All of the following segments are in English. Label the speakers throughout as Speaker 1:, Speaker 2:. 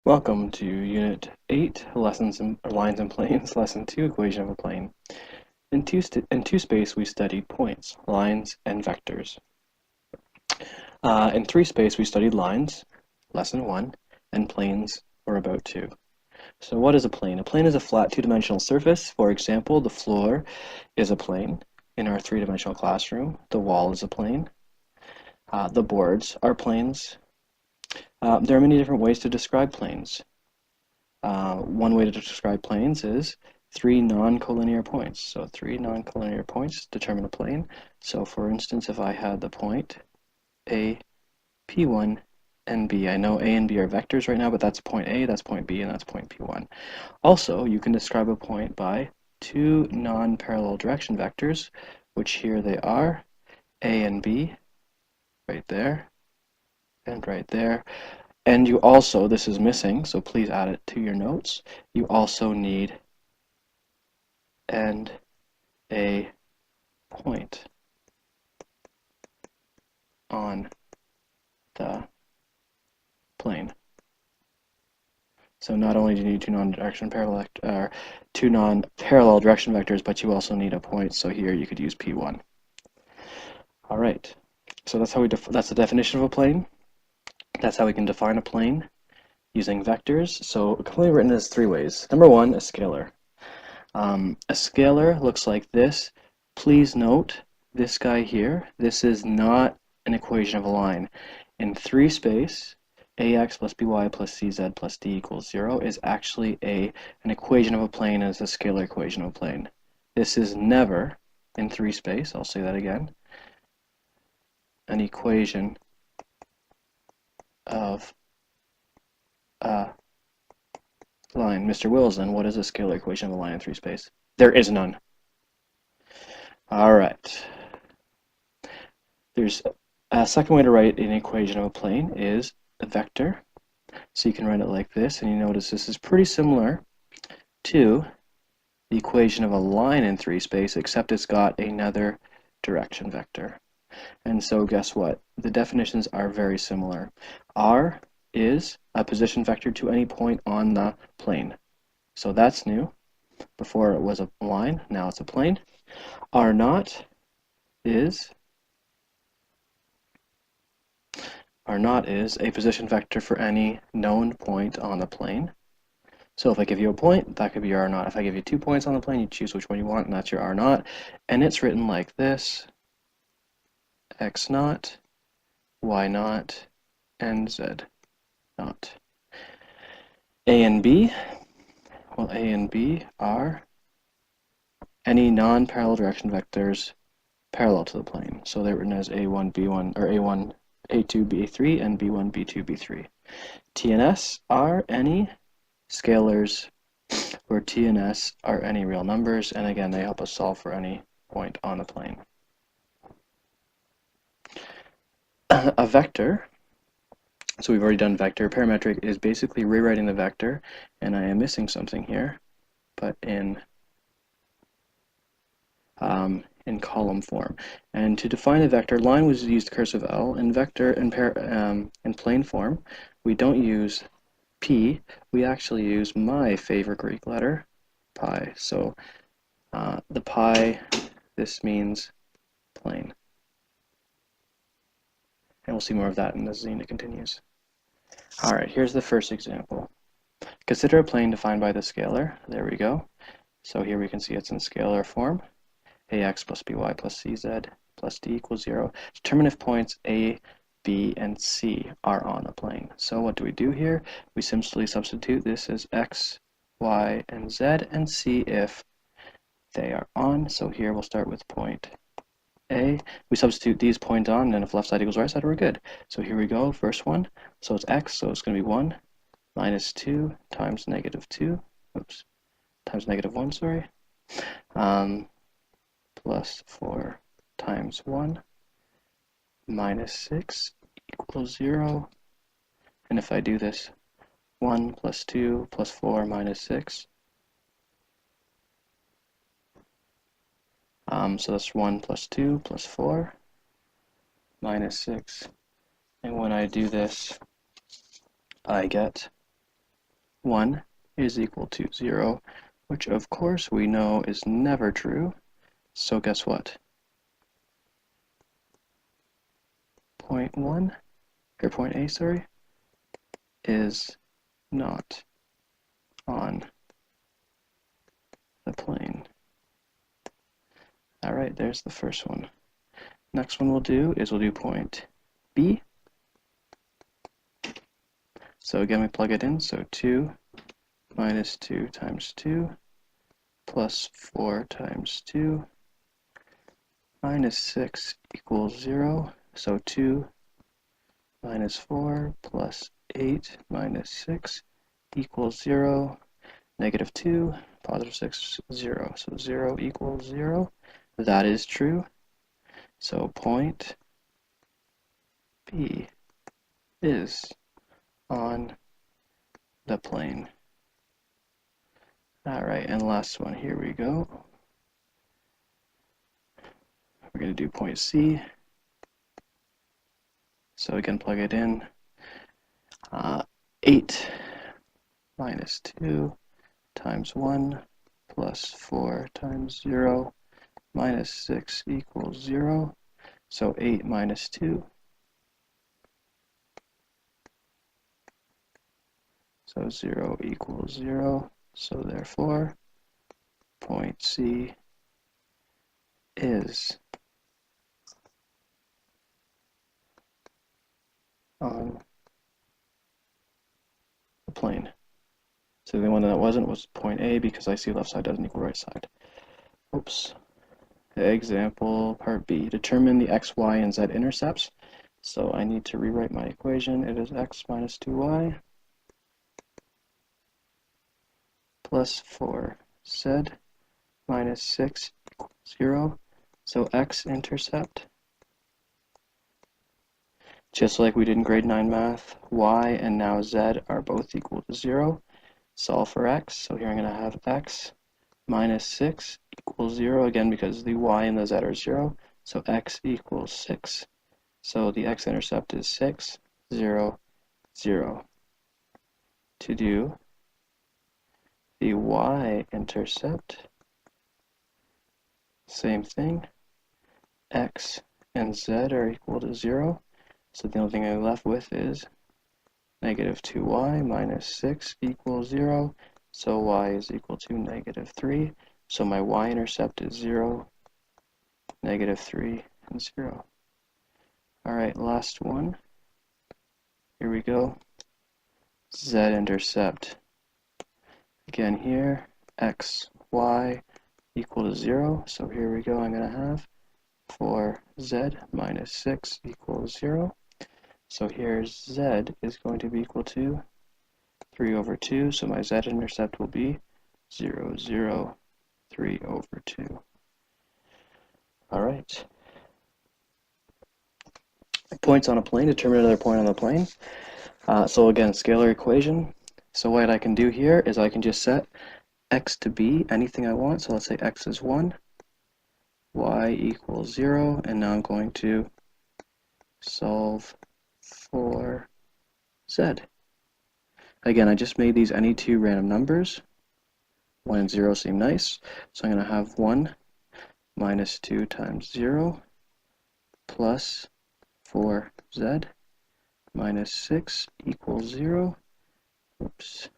Speaker 1: Welcome to Unit 8, Lessons in Lines and Planes, Lesson 2, Equation of a Plane. In two space, we studied points, lines, and vectors. In three space, we studied lines, Lesson 1, and planes, or about 2. So what is a plane? A plane is a flat two-dimensional surface. For example, the floor is a plane. In our three-dimensional classroom, the wall is a plane. The boards are planes. There are many different ways to describe planes. One way to describe planes is three non-collinear points. So three non-collinear points determine a plane. So for instance, if I had the point A, P1, and B, I know A and B are vectors right now, but that's point A, that's point B, and that's point P1. Also, you can describe a point by two non-parallel direction vectors, which here they are, A and B, right there, and right there. And you also, this is missing, so please add it to your notes, you also need and a point on the plane. So not only do you need two non-parallel direction vectors, but you also need a point. So here you could use P1. All right. So that's how that's the definition of a plane. That's how we can define a plane using vectors. So it can be written as three ways. Number one, a scalar. A scalar looks like this. Please note this guy here. This is not an equation of a line. In three space, ax plus by plus cz plus d equals 0 is actually an equation of a plane as a scalar equation of a plane. This is never, in three space, I'll say that again, an equation of a line. Mr. Wilson, what is a scalar equation of a line in three space? There is none. All right. There's a second way to write an equation of a plane is a vector. So you can write it like this, and you notice this is pretty similar to the equation of a line in three space, except it's got another direction vector. And so guess what? The definitions are very similar. R is a position vector to any point on the plane. So that's new. Before it was a line, now it's a plane. R naught is a position vector for any known point on the plane. So if I give you a point, that could be your R naught. If I give you 2 points on the plane, you choose which one you want, and that's your R naught. And it's written like this: X naught, Y naught, and Z naught. A and B, well, A and B are any non-parallel direction vectors parallel to the plane. So they're written as A1, B1, or A1, A2, B3, and B1, B2, B3. T and S are any scalars where T and S are any real numbers, and again, they help us solve for any point on the plane. A vector, so we've already done vector. Parametric is basically rewriting the vector, and I am missing something here, but in column form. And to define a vector, line was used cursive L, and vector in plane form, we don't use P, we actually use my favorite Greek letter, pi. So the pi, this means plane. And we'll see more of that as Zena continues. All right, here's the first example. Consider a plane defined by the scalar. There we go. So here we can see it's in scalar form. Ax plus by plus cz plus d equals 0. Determine if points A, B, and C are on the plane. So what do we do here? We simply substitute this as x, y, and z, and see if they are on. So here we'll start with point A. We substitute these points on, and if left side equals right side, we're good. So here we go, first one. So it's x, so it's going to be 1 minus 2 times negative 2. Oops. Times negative 1, sorry. Plus 4 times 1 minus 6 equals 0. And if I do this, 1 plus 2 plus 4 minus 6. So that's 1 plus 2 plus 4 minus 6. And when I do this, I get 1 is equal to 0, which of course we know is never true. So guess what? Point A, sorry, is not on the plane. All right, there's the first one. Next one we'll do point B. So again, we plug it in. So 2 minus 2 times 2 plus 4 times 2 minus 6 equals 0. So 2 minus 4 plus 8 minus 6 equals 0. Negative 2, positive 6, 0. So 0 equals 0. That is true. So point B is on the plane. All right, and last one, here we go. We're going to do point C. So again, plug it in. 8 minus 2 times 1 plus 4 times 0 minus 6 equals 0. So 8 minus 2. So 0 equals 0. So therefore, point C is on the plane. So the one that wasn't was point A, because I see left side doesn't equal right side. Oops. Example part B. Determine the x, y, and z intercepts. So I need to rewrite my equation. It is x minus 2y plus 4z minus 6 equals 0. So x-intercept, just like we did in grade 9 math, y and now z are both equal to 0. Solve for x. So here I'm going to have x minus 6 equals 0, again because the y and the z are 0. So x equals 6. So the x-intercept is 6, 0, 0. To do the y-intercept, same thing. X and z are equal to 0. So the only thing I'm left with is negative 2y minus 6 equals 0. So y is equal to negative 3. So my y-intercept is 0, negative 3, and 0. All right, last one. Here we go. Z-intercept. Again here, x, y equal to 0. So here we go. I'm going to have 4z minus 6 equals 0. So here z is going to be equal to 3 over 2. So my z-intercept will be 0, 0, 3 over 2. All right. Points on a plane, determine another point on the plane. So again, scalar equation. So what I can do here is I can just set x to be anything I want. So let's say x is 1, y equals 0, and now I'm going to solve for z. Again, I just made these any two random numbers. 1 and 0 seem nice. So I'm going to have 1 minus 2 times 0 plus 4z minus 6 equals 0. Oops.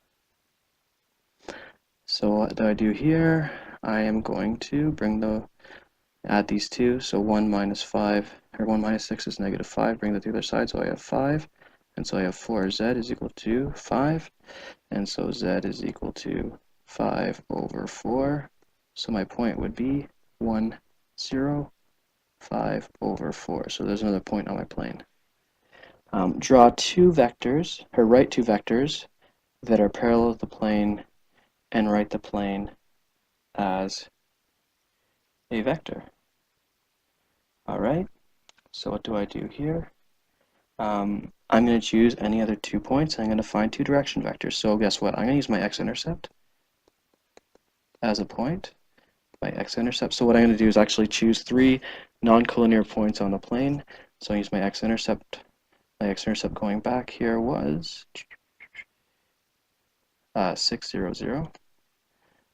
Speaker 1: So what do I do here? I am going to add these two. So 1 minus 5, or 1 minus 6 is negative 5. Bring that to the other side, so I have 5. And so I have 4z is equal to 5. And so z is equal to 5 over 4. So my point would be 1, 0, 5 over 4. So there's another point on my plane. Draw two vectors, or write two vectors that are parallel to the plane, and write the plane as a vector. All right, so what do I do here? I'm going to choose any other 2 points. I'm going to find two direction vectors. So guess what? I'm going to use my x-intercept as a point, my x-intercept. So what I'm going to do is actually choose 3 non-collinear points on the plane. So I use my x-intercept. My x-intercept going back here was 6, 0, 0.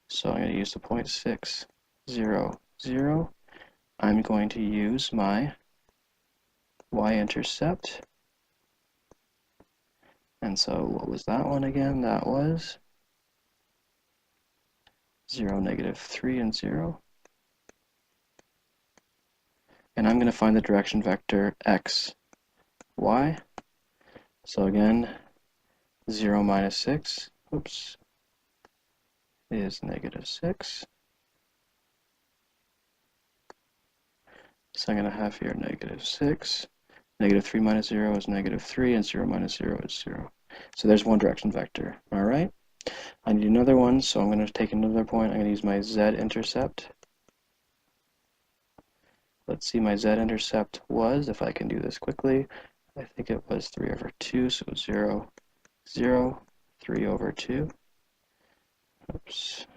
Speaker 1: So I'm going to use the point 6, 0, 0. I'm going to use my y-intercept. And so what was that one again? That was 0, negative 3, and 0. And I'm going to find the direction vector x, y. So again, 0 minus 6, oops, is negative 6. So I'm going to have here negative 6. Negative 3 minus 0 is negative 3, and 0 minus 0 is 0. So there's one direction vector. All right. I need another one, so I'm going to take another point. I'm going to use my z-intercept. Let's see, my z-intercept was, if I can do this quickly, I think it was 3 over 2, so 0, 0, 3 over 2. Oops.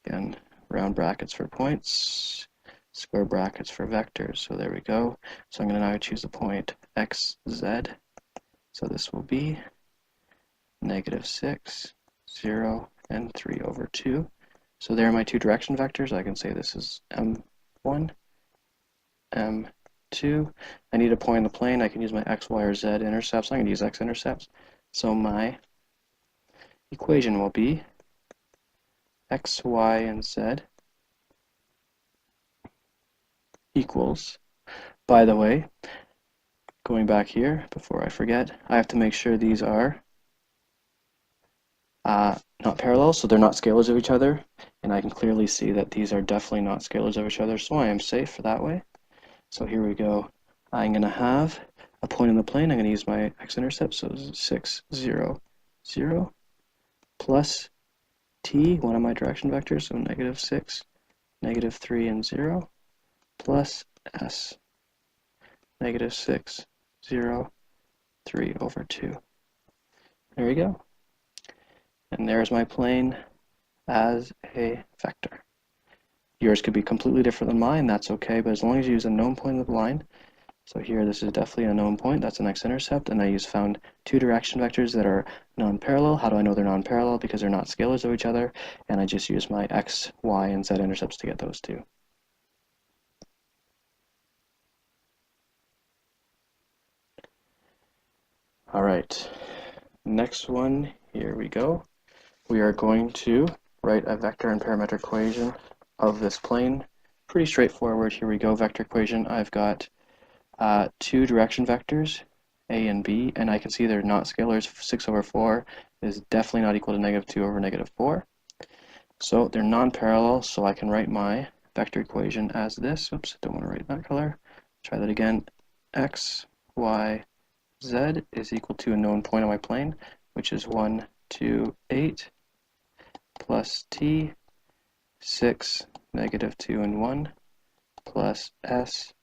Speaker 1: Again, round brackets for points, square brackets for vectors. So there we go. So I'm going to now choose the point xz. So this will be negative 6, 0, and 3 over 2. So there are my two direction vectors. I can say this is m1, m2. I need a point in the plane. I can use my x, y, or z intercepts. I'm going to use x-intercepts. So my equation will be x, y, and z equals, by the way, going back here before I forget, I have to make sure these are not parallel, so they're not scalars of each other, and I can clearly see that these are definitely not scalars of each other, so I am safe that way. So here we go. I'm going to have a point in the plane. I'm going to use my x-intercept, so 6, 0, 0, plus t, one of my direction vectors, so negative 6, negative 3, and 0, plus s, negative 6, 0, 3 over 2. There we go. And there's my plane as a vector. Yours could be completely different than mine, that's okay, but as long as you use a known point of the line, so here this is definitely a known point, that's an x-intercept, and I found two direction vectors that are non-parallel. How do I know they're non-parallel? Because they're not scalars of each other, and I just use my x, y, and z intercepts to get those two. All right, next one, here we go. We are going to write a vector and parametric equation of this plane. Pretty straightforward. Here we go, vector equation. I've got two direction vectors, a and b, and I can see they're not scalars. 6 over 4 is definitely not equal to negative 2 over negative 4. So they're non-parallel, so I can write my vector equation as this. Oops, don't want to write that color. Try that again. X, y, z is equal to a known point on my plane, which is 1, 2, 8, plus t, 6, negative 2, and 1, plus s,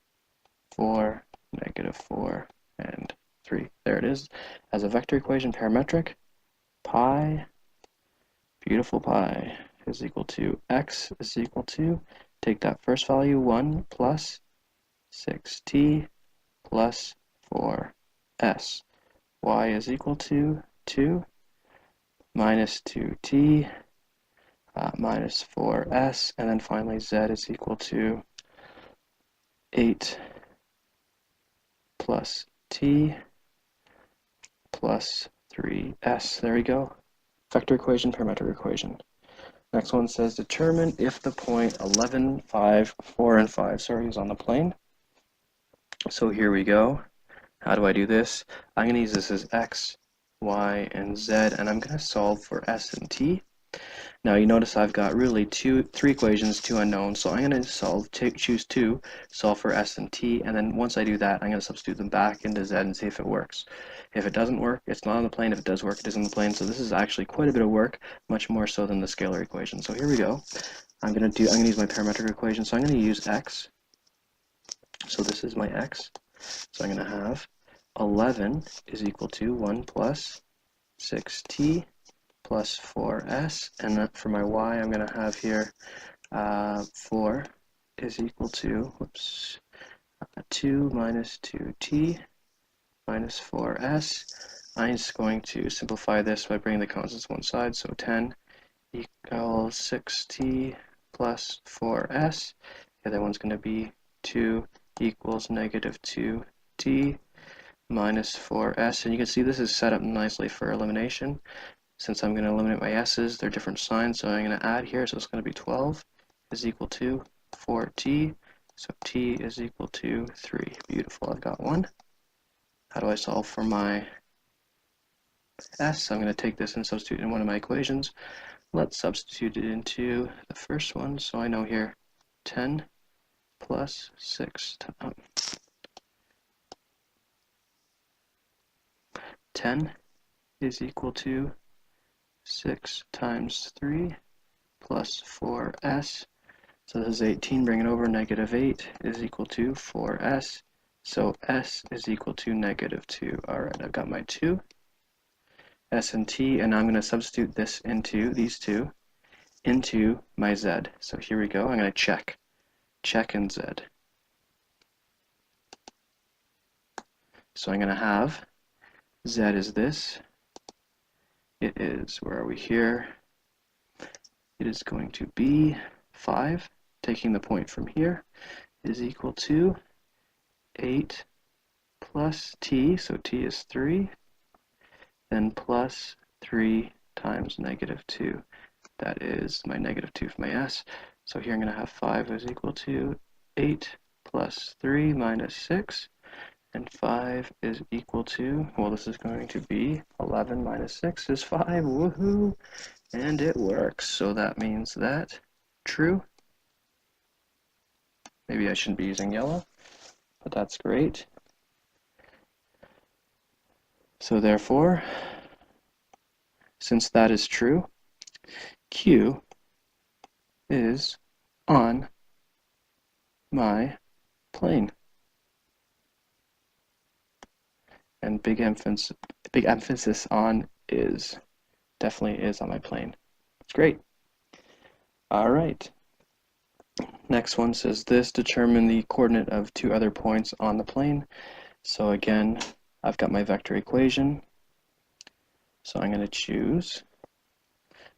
Speaker 1: 4, negative 4, and 3. There it is. As a vector equation, parametric, pi, beautiful pi, is equal to x is equal to, take that first value, 1 plus 6t plus 4s. Y is equal to 2 minus 2t minus 4s, and then finally z is equal to 8 plus t plus 3s. There we go. Vector equation, parametric equation. Next one says determine if the point 11, 5, 4, and 5, is on the plane. So here we go. How do I do this? I'm going to use this as x, y, and z, and I'm going to solve for s and t. Now you notice I've got really three equations, two unknowns, so I'm going to choose 2, solve for s and t, and then once I do that, I'm going to substitute them back into z and see if it works. If it doesn't work, it's not on the plane. If it does work, it is on the plane. So this is actually quite a bit of work, much more so than the scalar equation. So here we go. I'm going to use my parametric equation. So I'm going to use x. So this is my x. So I'm going to have 11 is equal to 1 plus 6t plus 4s, and then for my y, I'm going to have here 4 is equal to, 2 minus 2t minus 4s. I'm just going to simplify this by bringing the constants to one side, so 10 equals 6t plus 4s. The other one's going to be 2 equals negative 2t minus 4s. And you can see this is set up nicely for elimination. Since I'm going to eliminate my s's, they're different signs, so I'm going to add here, so it's going to be 12 is equal to 4t, so t is equal to 3. Beautiful, I've got 1. How do I solve for my s? I'm going to take this and substitute in one of my equations. Let's substitute it into the first one, so I know here 10 plus 6 10 is equal to 6 times 3 plus 4s. So this is 18, bring it over, negative 8 is equal to 4s. So s is equal to negative 2. Alright, I've got my 2, s and t, and I'm going to substitute this into these two into my z. So here we go, I'm going to check in z. So I'm going to have z is this. It is, where are we here? It is going to be 5, taking the point from here, is equal to 8 plus t, so t is 3, then plus 3 times negative 2. That is my negative 2 for my s. So here I'm going to have 5 is equal to 8 plus 3 minus 6, and 5 is equal to, well, this is going to be 11 minus 6 is 5, woohoo, and it works. So that means that true. Maybe I shouldn't be using yellow, but that's great. So therefore, since that is true, Q is on my plane. And big emphasis on is. Definitely is on my plane. It's great. All right. Next one says this, determine the coordinate of two other points on the plane. So again, I've got my vector equation. So I'm going to choose.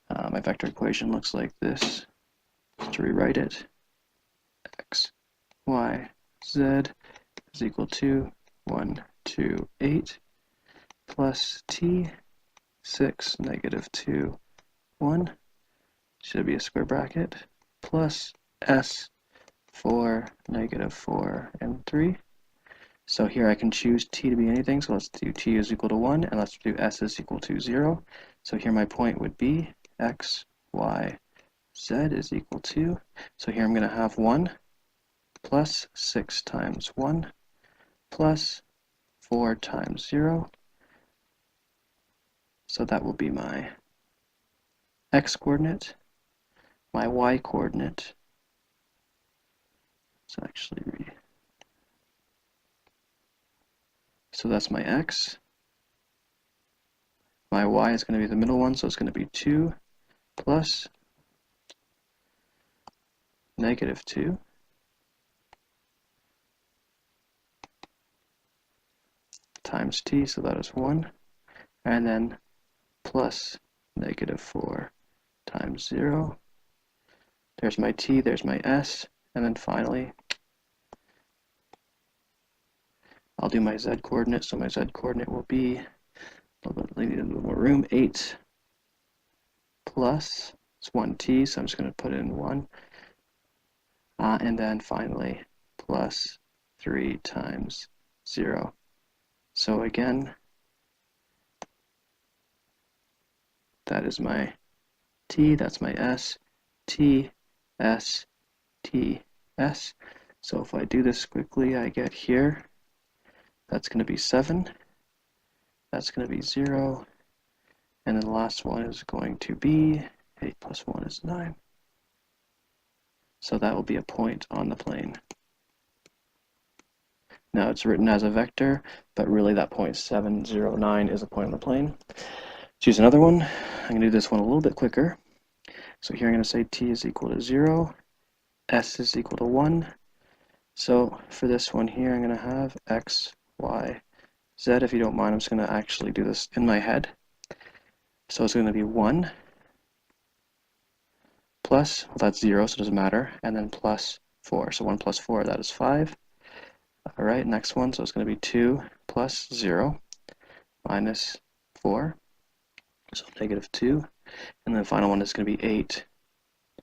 Speaker 1: My vector equation looks like this. To rewrite it, x, y, z is equal to 1, 2, 8 plus t, 6, negative 2, 1, should be a square bracket, plus s, 4, negative 4, and 3. So here I can choose t to be anything, so let's do t is equal to 1, and let's do s is equal to 0. So here my point would be x, y, z is equal to, so here I'm going to have 1 plus 6 times 1 plus 4 times 0. So that will be my x coordinate, my y coordinate. So actually so that's my x. My y is going to be the middle one, so it's going to be 2 plus negative 2 times t, so that is 1, and then plus negative 4 times 0. There's my t, there's my s, and then finally I'll do my z coordinate, so my z coordinate will be, I need a little more room, 8 plus, it's 1t, so I'm just going to put in 1, and then finally plus 3 times 0. So again, that is my t, that's my s, t, s, t, s. So if I do this quickly, I get here, that's going to be 7, that's going to be 0, and then the last one is going to be 8 plus 1 is 9. So that will be a point on the plane. Now it's written as a vector, but really that point 7, 0, 9 is a point on the plane. Choose another one. I'm going to do this one a little bit quicker. So here I'm going to say t is equal to 0, s is equal to 1. So for this one here, I'm going to have x, y, z, if you don't mind, I'm just going to actually do this in my head. So it's going to be 1 plus, well, that's 0, so it doesn't matter, and then plus 4. So 1 plus 4, that is 5. All right, next one, so it's going to be 2 plus 0 minus 4, so negative 2. And then the final one is going to be 8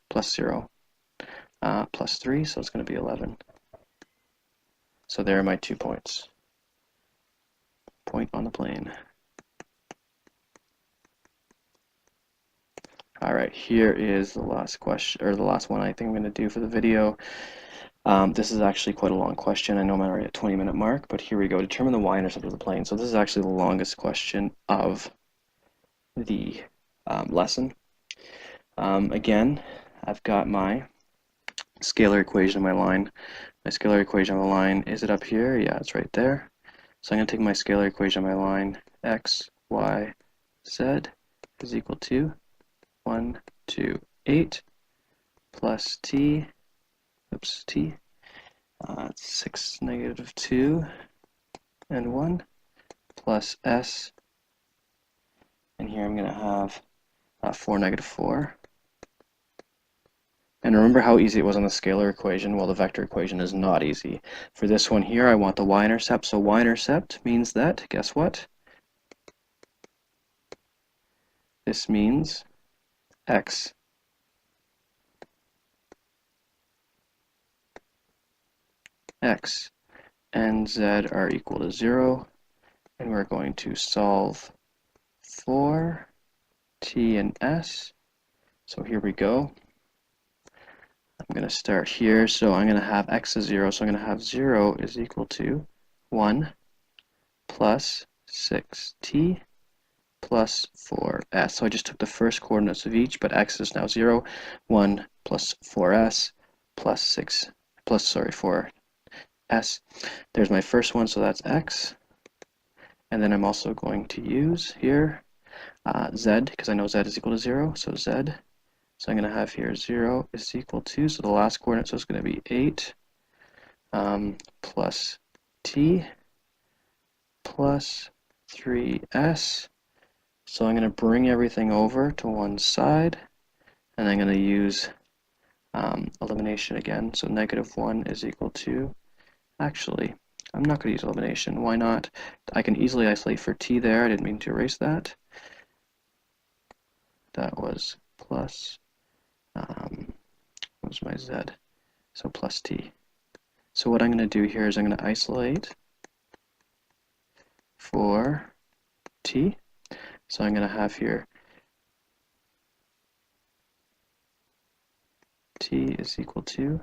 Speaker 1: plus 0 plus 3, so it's going to be 11. So there are my 2 points. Point on the plane. All right, here is the last question, or the last one I think I'm going to do for the video. This is actually quite a long question. I know I'm already at 20-minute mark, but here we go. Determine the y-intercept of the plane. So this is actually the longest question of the lesson. Again, I've got my scalar equation of my line. My scalar equation of the line, is it up here? Yeah, it's right there. So I'm going to take my scalar equation of my line, x, y, z is equal to 1, 2, 8 plus t, oops, t, 6, negative 2, and 1 plus s, and here I'm going to have 4, negative 4. And remember how easy it was on the scalar equation? Well, the vector equation is not easy. For this one here, I want the y-intercept. So y-intercept means that, guess what? This means x and z are equal to 0. And we're going to solve for t and s. So here we go. I'm going to start here. So I'm going to have x is 0. So I'm going to have 0 is equal to 1 plus 6t plus 4s. So I just took the first coordinates of each, but x is now 0. 1 plus 4s plus 6 plus, sorry, 4s. There's my first one, so that's x. And then I'm also going to use here z, because I know z is equal to 0, so z. So I'm going to have here 0 is equal to, so the last coordinate, so it's going to be 8 plus t plus 3s. So I'm going to bring everything over to one side, and I'm going to use elimination again. So negative 1 is equal to, actually, I'm not going to use elimination. Why not? I can easily isolate for t there. I didn't mean to erase that. That was plus, what was my z? So plus t. So what I'm going to do here is I'm going to isolate for t. So I'm going to have here t is equal to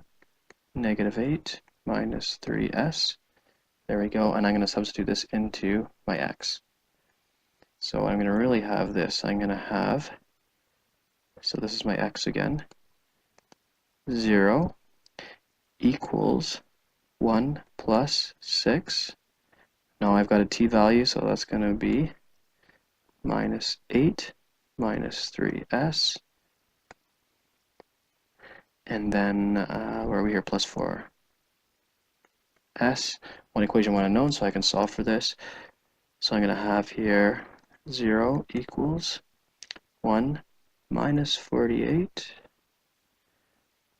Speaker 1: negative 8 minus 3s. There we go, and I'm going to substitute this into my x. So I'm going to really have this. I'm going to have, so this is my x again, 0 equals 1 plus 6. Now I've got a t value, so that's going to be minus 8 minus 3s. And then, where are we here? Plus 4s. One equation, one unknown, so I can solve for this. So I'm going to have here 0 equals 1 minus 48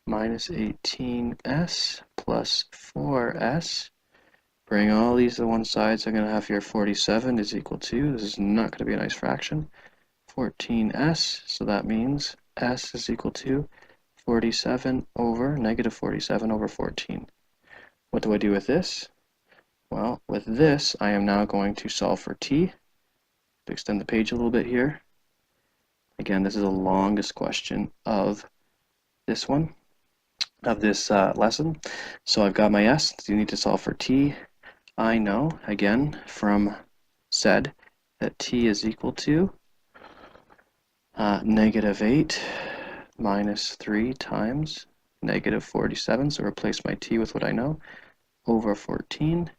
Speaker 1: minus 18s plus 4s. Bring all these to one side, so I'm going to have here 47 is equal to, this is not going to be a nice fraction, 14s, so that means s is equal to 47 over, negative 47 over 14. What do I do with this? Well, with this, I am now going to solve for t. Extend the page a little bit here. Again, this is the longest question of this one, of this lesson. So I've got my s. You need to solve for t. I know, again, from z, that t is equal to negative 8 minus 3 times negative 47. So replace my t with what I know, over 14.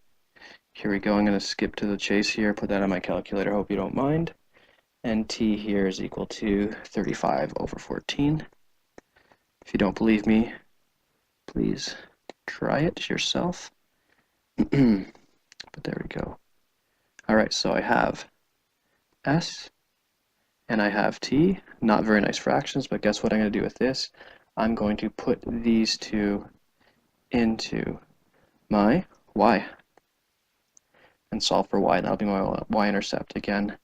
Speaker 1: Here we go. I'm going to skip to the chase here, put that on my calculator. Hope you don't mind. And t here is equal to 35 over 14. If you don't believe me, please try it yourself. But there we go. All right, so I have s and I have t. Not very nice fractions, but guess what I'm going to do with this? I'm going to put these two into my y and solve for y. That'll be my y-intercept. Again,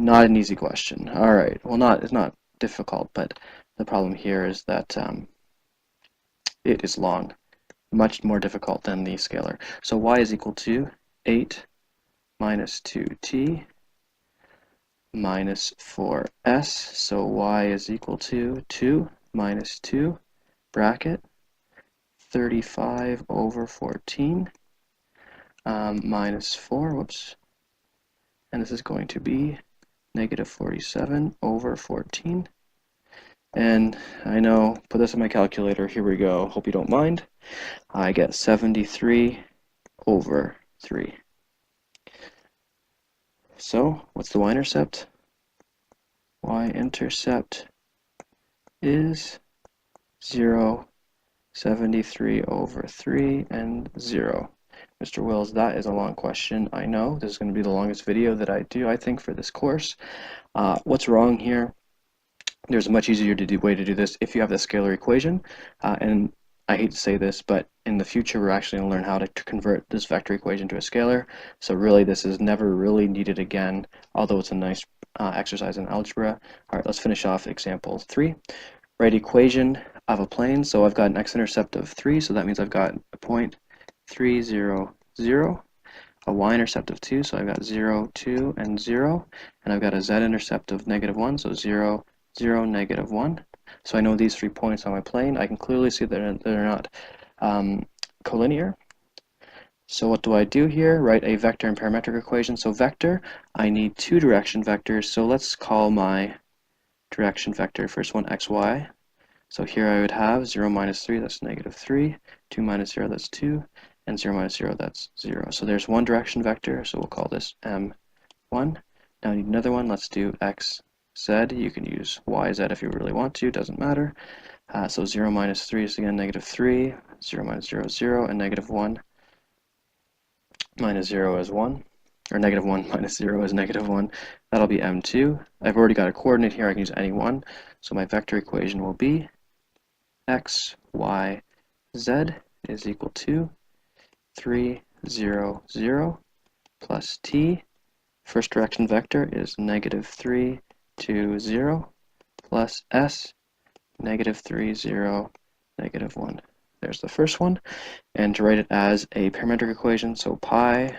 Speaker 1: not an easy question. All right, well, it's not difficult, but the problem here is that it is long, much more difficult than the scalar. So y is equal to 8 minus 2t minus 4s. So y is equal to 2 minus 2 bracket 35 over 14 minus 4, whoops, and this is going to be negative 47 over 14. And I know, put this in my calculator, here we go, hope you don't mind. I get 73 over 3. So, what's the y-intercept? Y-intercept is 0, 73 over 3, and 0. Mr. Wills, that is a long question. I know, this is going to be the longest video that I do, I think, for this course. What's wrong here? There's a much easier way to do this if you have the scalar equation, and I hate to say this, but in the future we're actually going to learn how to convert this vector equation to a scalar, so really this is never really needed again, although it's a nice exercise in algebra. Alright, let's finish off example 3. Write equation of a plane, so I've got an x-intercept of 3, so that means I've got a point 3, 0, 0, a y-intercept of 2, so I've got 0, 2, and 0, and I've got a z-intercept of negative 1, so 0, 0, negative 1. So I know these 3 points on my plane. I can clearly see that they're not collinear. So what do I do here? Write a vector and parametric equation. So vector, I need 2 direction vectors. So let's call my direction vector, first one xy. So here I would have 0 minus 3, that's negative 3, 2 minus 0, that's 2, and 0 minus 0, that's 0. So there's one direction vector, so we'll call this m1. Now I need another one. Let's do x, z. You can use y, z if you really want to, doesn't matter. So 0 minus 3 is again negative 3, 0 minus 0 is 0, and negative 1 minus 0 is 1, or negative 1 minus 0 is negative 1. That'll be m2. I've already got a coordinate here, I can use any one. So my vector equation will be x, y, z is equal to 3, 0, 0 plus t. First direction vector is negative 3, 2, 0 plus s, negative 3, 0, negative 1. There's the first one. And to write it as a parametric equation, so pi,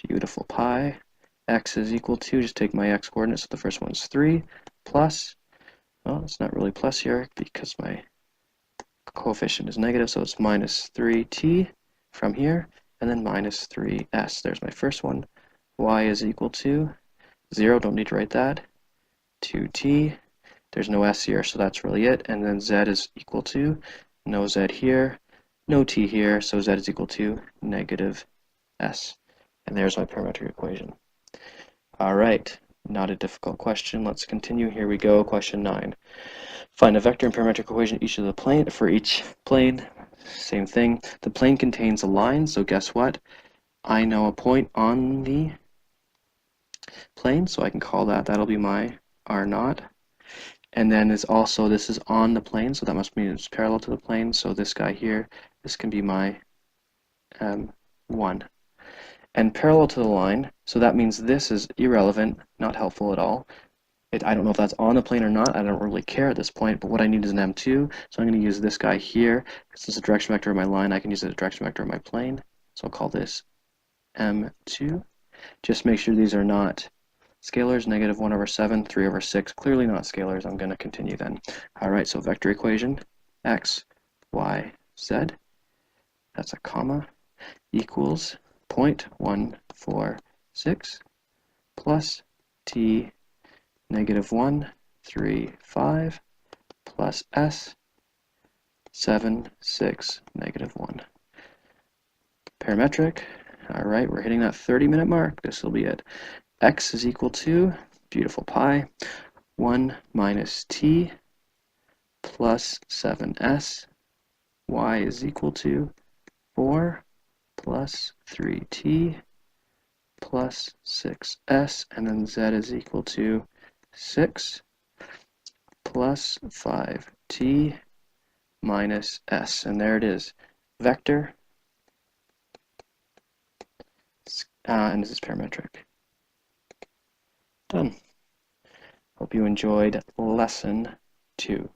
Speaker 1: beautiful pi, x is equal to, just take my x coordinates, so the first one's 3, plus, well, it's not really plus here because my coefficient is negative, so it's minus 3t from here, and then minus 3s. There's my first one. Y is equal to 0, don't need to write that, 2t, there's no s here, so that's really it, and then z is equal to, no z here, no t here, so z is equal to negative s. And there's my parametric equation. Alright, not a difficult question. Let's continue. Here we go, question 9. Find a vector and parametric equation for each plane. Same thing. The plane contains a line, so guess what? I know a point on the plane, so I can call that, that'll be my r0. And then this is on the plane, so that must mean it's parallel to the plane. So this guy here, this can be my 1. And parallel to the line, so that means this is irrelevant, not helpful at all. I don't know if that's on the plane or not, I don't really care at this point, but what I need is an m2, so I'm going to use this guy here. This is a direction vector of my line, I can use it as a direction vector of my plane, so I'll call this m2. Just make sure these are not scalars, negative 1 over 7, 3 over 6, clearly not scalars. I'm going to continue then. Alright, so vector equation, x, y, z, that's a comma, equals 0.146 plus t, negative 1, 3, 5, plus s, 7, 6, negative 1. Parametric, alright, we're hitting that 30-minute mark. This will be it. X is equal to, beautiful pi, 1 minus t plus 7s. Y is equal to 4 plus 3t plus 6s, and then z is equal to 6 plus 5t minus s. And there it is. Vector, and this is parametric. Done. Hope you enjoyed lesson 2.